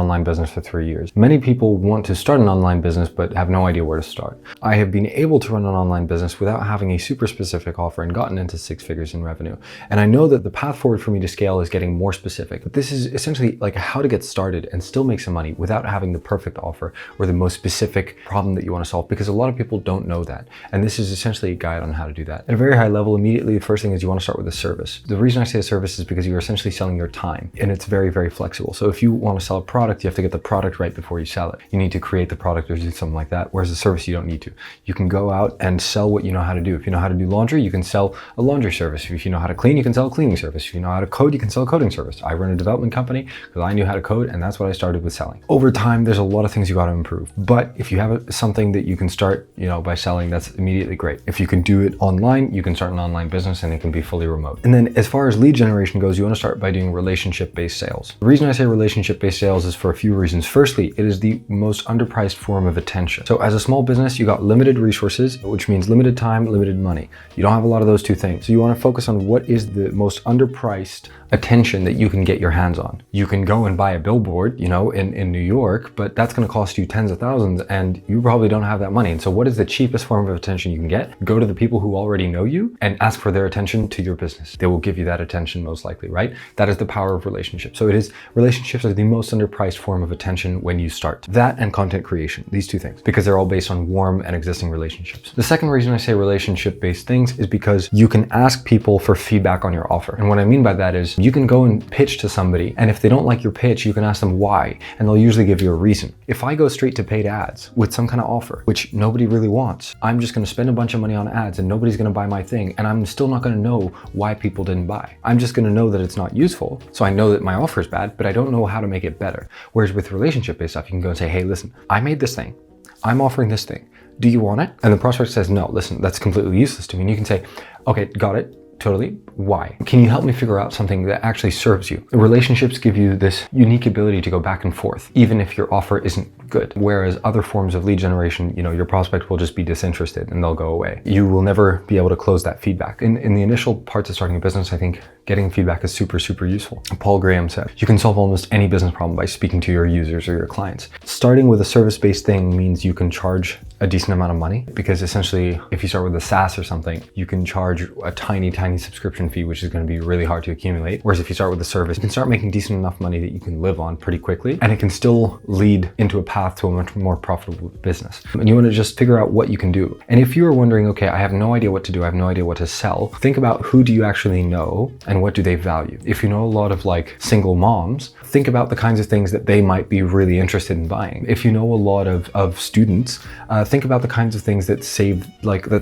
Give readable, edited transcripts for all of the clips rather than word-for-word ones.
online business for 3 years. Many people want to start an online business but have no idea where to start. I have been able to run an online business without having a super specific offer and gotten into 6 figures in revenue. And I know that the path forward for me to scale is getting more specific. But this is essentially like how to get started and still make some money without having the perfect offer or the most specific problem that you want to solve, because a lot of people don't know that. And this is essentially a guide on how to do that. At a very high level, immediately the first thing is you want to start with a service. The reason I say a service is because you're essentially selling your time, and it's very, very flexible. So if you want to sell a product, you have to get the product right before you sell it. You need to create the product or do something like that, whereas a service you don't need to. You can go out and sell what you know how to do. If you know how to do laundry, you can sell a laundry service. If you know how to clean, you can sell a cleaning service. If you know how to code, you can sell a coding service. I run a development company because I knew how to code, and that's what I started with selling. Over time, there's a lot of things you got to improve. But if you have something that you can start, by selling, that's immediately great. If you can do it online, you can start an online business and it can be fully remote. And then as far as lead generation goes, you want to start by doing relationship-based sales. The reason I say relationship-based sales is for a few reasons. Firstly, it is the most underpriced form of attention. So as a small business, you got limited resources, which means limited time, limited money. You don't have a lot of those two things. So you want to focus on what is the most underpriced attention that you can get your hands on. You can go and buy a billboard, in New York, but that's going to cost you tens of thousands and you probably don't have that money. And so what is the cheapest form of attention you can get? Go to the people who already know you and ask for their attention to your business. They will give you that attention most likely, right? That is the power of relationships. So relationships are the most underpriced form of attention when you start. That and content creation, these two things, because they're all based on warm and existing relationships. The second reason I say relationship-based things is because you can ask people for feedback on your offer. And what I mean by that is you can go and pitch to somebody, and if they don't like your pitch, you can ask them why, and they'll usually give you a reason. If I go straight to paid ads with some kind of offer, which nobody really wants, I'm just going to spend a bunch of money on ads and nobody's going to buy my thing, and I'm still not going to know why people didn't buy. I'm just going to know that it's not useful, so I know that my offer is bad, but I don't know how to make it better. Whereas with relationship-based stuff, you can go and say, hey, listen, I made this thing. I'm offering this thing. Do you want it? And the prospect says, no, listen, that's completely useless to me. And you can say, okay, got it. Totally. Why? Can you help me figure out something that actually serves you? Relationships give you this unique ability to go back and forth, even if your offer isn't good. Whereas other forms of lead generation, your prospect will just be disinterested and they'll go away. You will never be able to close that feedback. In the initial parts of starting a business, I think getting feedback is super, super useful. Paul Graham said, you can solve almost any business problem by speaking to your users or your clients. Starting with a service-based thing means you can charge a decent amount of money, because essentially if you start with a SaaS or something, you can charge a tiny subscription fee, which is going to be really hard to accumulate. Whereas if you start with a service, you can start making decent enough money that you can live on pretty quickly, and it can still lead into a path to a much more profitable business. And you want to just figure out what you can do. And if you are wondering, okay, I have no idea what to do, I have no idea what to sell, think about who do you actually know and what do they value. If you know a lot of single moms, think about the kinds of things that they might be really interested in buying. If you know a lot of students, think about the kinds of things that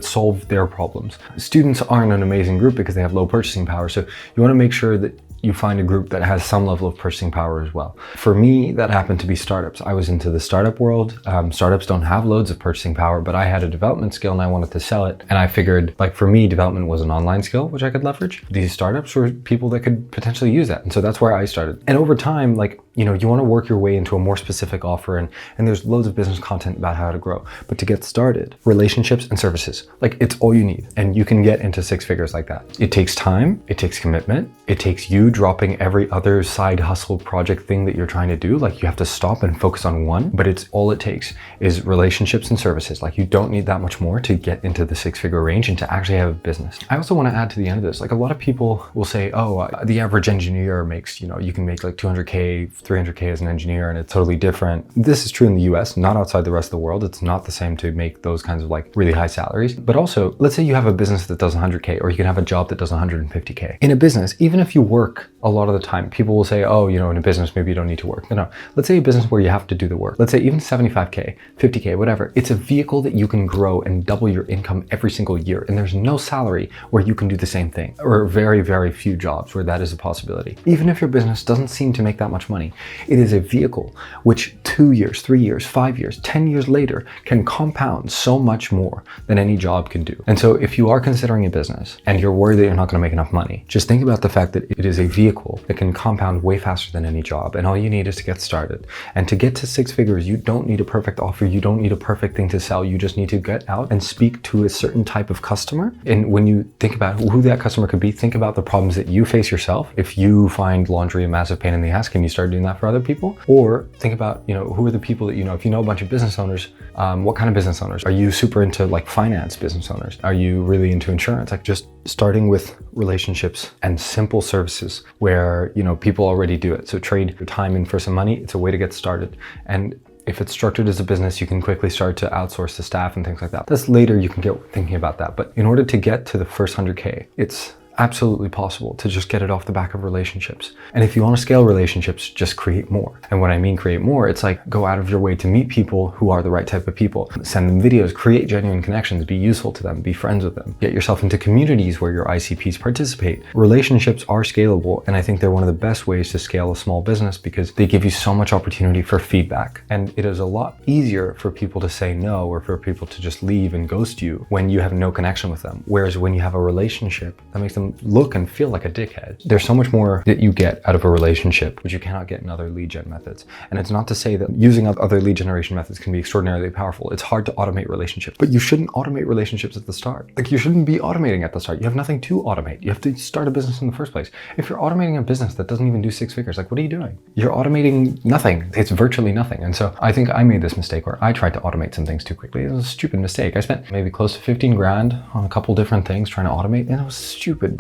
solve their problems. Students aren't an amazing group because they have low purchasing power. So you want to make sure that you find a group that has some level of purchasing power as well. For me, that happened to be startups. I was into the startup world. Startups don't have loads of purchasing power, but I had a development skill and I wanted to sell it. And I figured, for me, development was an online skill, which I could leverage. These startups were people that could potentially use that. And so that's where I started. And over time, you want to work your way into a more specific offer, and there's loads of business content about how to grow. But to get started, relationships and services, it's all you need. And you can get into 6 figures like that. It takes time, it takes commitment, it takes you dropping every other side hustle project thing that you're trying to do. You have to stop and focus on one, but it's all it takes is relationships and services. You don't need that much more to get into the 6-figure range and to actually have a business. I also want to add to the end of this, a lot of people will say, oh, the average engineer makes, you can make 200K, 300K as an engineer, and it's totally different. This is true in the US, not outside the rest of the world. It's not the same to make those kinds of really high salaries. But also, let's say you have a business that does 100K, or you can have a job that does 150K. In a business, even if you work a lot of the time, people will say, oh, in a business, maybe you don't need to work. No. Let's say a business where you have to do the work. Let's say even 75K, 50K, whatever. It's a vehicle that you can grow and double your income every single year. And there's no salary where you can do the same thing, or very, very few jobs where that is a possibility. Even if your business doesn't seem to make that much money, it is a vehicle which 2 years, 3 years, 5 years, 10 years later can compound so much more than any job can do. And so if you are considering a business and you're worried that you're not going to make enough money, just think about the fact that it is a vehicle that can compound way faster than any job. And all you need is to get started. And to get to 6 figures, you don't need a perfect offer. You don't need a perfect thing to sell. You just need to get out and speak to a certain type of customer. And when you think about who that customer could be, think about the problems that you face yourself. If you find laundry a massive pain in the ass, can you start doing doing that for other people. Or think about, who are the people that you know? If you know a bunch of business owners, what kind of business owners? Are you super into like finance business owners? Are you really into insurance? Like just starting with relationships and simple services where, people already do it. So trade your time in for some money. It's a way to get started. And if it's structured as a business, you can quickly start to outsource the staff and things like that. That's later, you can get thinking about that. But in order to get to the first 100K, it's absolutely possible to just get it off the back of relationships. And if you want to scale relationships, just create more. And when I mean create more, it's like go out of your way to meet people who are the right type of people. Send them videos, create genuine connections, be useful to them, be friends with them. Get yourself into communities where your ICPs participate. Relationships are scalable, and I think they're one of the best ways to scale a small business because they give you so much opportunity for feedback. And it is a lot easier for people to say no or for people to just leave and ghost you when you have no connection with them. Whereas when you have a relationship, that makes them look and feel like a dickhead. There's so much more that you get out of a relationship, which you cannot get in other lead gen methods. And it's not to say that using other lead generation methods can be extraordinarily powerful. It's hard to automate relationships, but you shouldn't automate relationships at the start. Like you shouldn't be automating at the start. You have nothing to automate. You have to start a business in the first place. If you're automating a business that doesn't even do 6 figures, like what are you doing? You're automating nothing. It's virtually nothing. And so I think I made this mistake where I tried to automate some things too quickly. It was a stupid mistake. I spent maybe close to 15 grand on a couple different things trying to automate, and it was stupid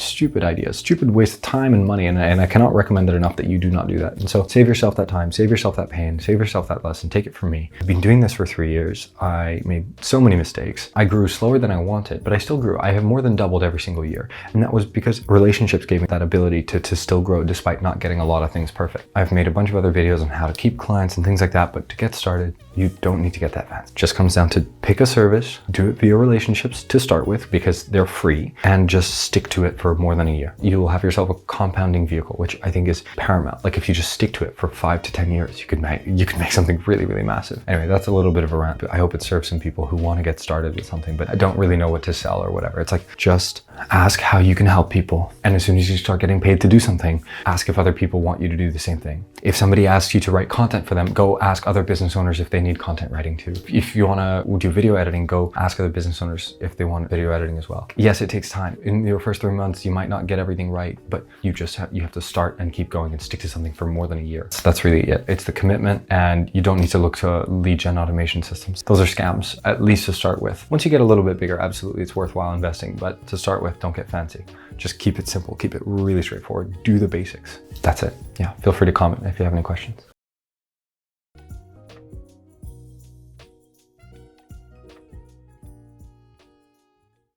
ideas, stupid waste of time and money. And I cannot recommend it enough that you do not do that. And so save yourself that time, save yourself that pain, save yourself that lesson, take it from me. I've been doing this for 3 years. I made so many mistakes. I grew slower than I wanted, but I still grew. I have more than doubled every single year. And that was because relationships gave me that ability to still grow despite not getting a lot of things perfect. I've made a bunch of other videos on how to keep clients and things like that, but to get started, you don't need to get that fast. It just comes down to pick a service, do it via relationships to start with because they're free, and just stick to it for more than a year. You will have yourself a compounding vehicle, which I think is paramount. Like if you just stick to it for 5 to 10 years, you could make something really, really massive. Anyway, that's a little bit of a rant, but I hope it serves some people who want to get started with something, but I don't really know what to sell or whatever. It's like, just ask how you can help people. And as soon as you start getting paid to do something, ask if other people want you to do the same thing. If somebody asks you to write content for them, go ask other business owners if they need content writing too. If you want to do video editing, go ask other business owners if they want video editing as well. Yes, it takes time. In your first 3 months, you might not get everything right, but you have to start and keep going and stick to something for more than a year. So that's really it. It's the commitment, and you don't need to look to lead gen automation systems. Those are scams, at least to start with. Once you get a little bit bigger, absolutely it's worthwhile investing, but to start with, don't get fancy. Just keep it simple, keep it really straightforward, do the basics. That's it. Yeah, feel free to comment if you have any questions.